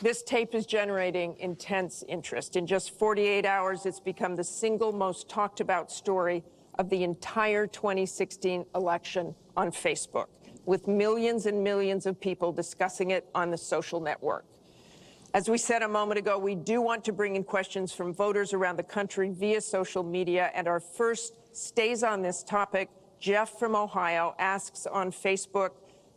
This tape is generating intense interest. In just 48 hours, it's become the single most talked about story of the entire 2016 election on Facebook, with millions and millions of people discussing it on the social network. As we said a moment ago, we do want to bring in questions from voters around the country via social media, and our first stays on this topic. Jeff from Ohio asks on Facebook,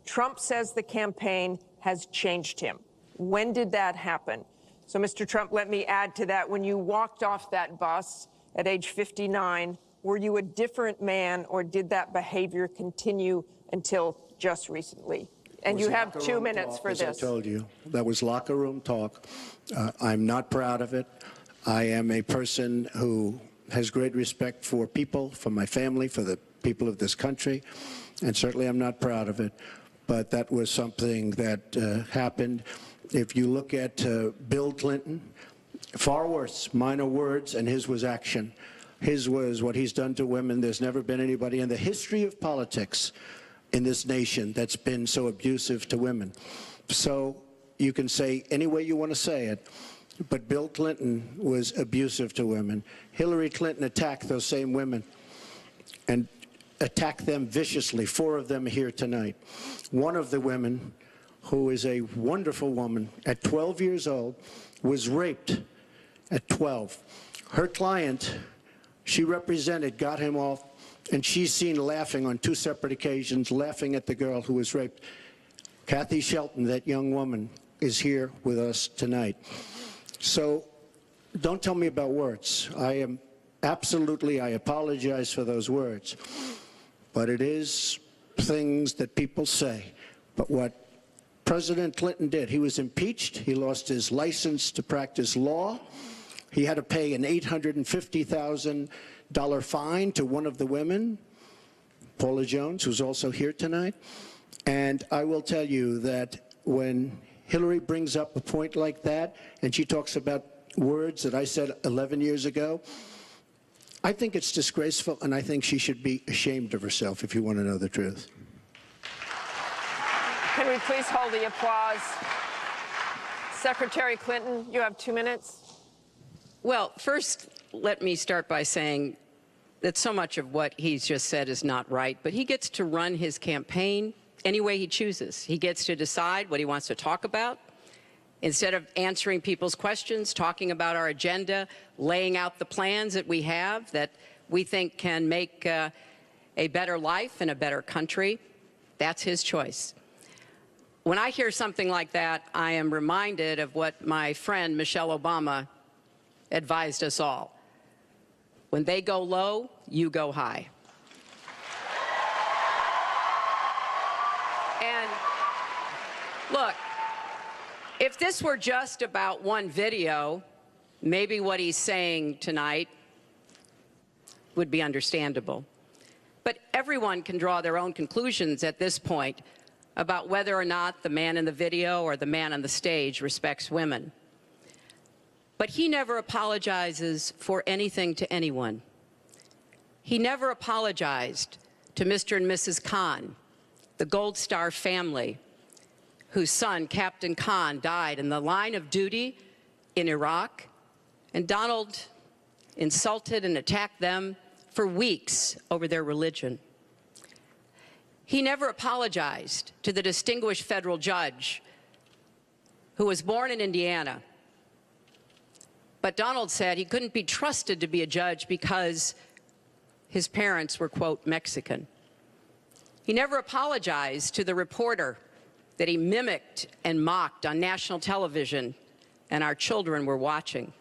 Trump says the campaign has changed him. When did that happen? So, Mr. Trump, let me add to that. When you walked off that bus at age 59, were you a different man, or did that behavior continue until just recently? And you have 2 minutes for this. As I told you, that was locker room talk. I'm not proud of it. I am a person who has great respect for people, for my family, for the people of this country, and certainly I'm not proud of it. But that was something that happened. If you look at Bill Clinton, far worse, minor words, and his was action. His was what he's done to women. There's never been anybody in the history of politics in this nation that's been so abusive to women. So you can say any way you want to say it, but Bill Clinton was abusive to women. Hillary Clinton attacked those same women and attacked them viciously. 4 of them here tonight. One of the women, who is a wonderful woman, at 12 years old, was raped at 12. Her client, she represented, got him off, and she's seen laughing on 2 separate occasions, laughing at the girl who was raped. Kathy Shelton, that young woman, is here with us tonight. So don't tell me about words. I apologize for those words. But it is things that people say. But what President Clinton did, he was impeached. He lost his license to practice law. He had to pay an $850,000 fine to one of the women, Paula Jones, who's also here tonight. And I will tell you that when Hillary brings up a point like that, and she talks about words that I said 11 years ago, I think it's disgraceful, and I think she should be ashamed of herself, if you want to know the truth. Can we please hold the applause? Secretary Clinton, you have 2 minutes. Well, first, let me start by saying that so much of what he's just said is not right, but he gets to run his campaign any way he chooses. He gets to decide what he wants to talk about. Instead of answering people's questions, talking about our agenda, laying out the plans that we have that we think can make a better life and a better country, that's his choice. When I hear something like that, I am reminded of what my friend Michelle Obama advised us all. When they go low, you go high. And look, if this were just about one video, maybe what he's saying tonight would be understandable. But everyone can draw their own conclusions at this point about whether or not the man in the video or the man on the stage respects women. But he never apologizes for anything to anyone. He never apologized to Mr. and Mrs. Khan, the Gold Star family, whose son, Captain Khan, died in the line of duty in Iraq, and Donald insulted and attacked them for weeks over their religion. He never apologized to the distinguished federal judge who was born in Indiana. But Donald said he couldn't be trusted to be a judge because his parents were, quote, Mexican. He never apologized to the reporter that he mimicked and mocked on national television, and our children were watching.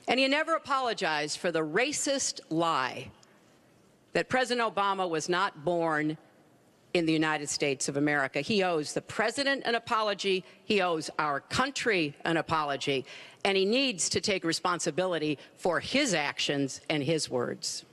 And he never apologized for the racist lie that President Obama was not born in the United States of America. He owes the president an apology, he owes our country an apology, and he needs to take responsibility for his actions and his words.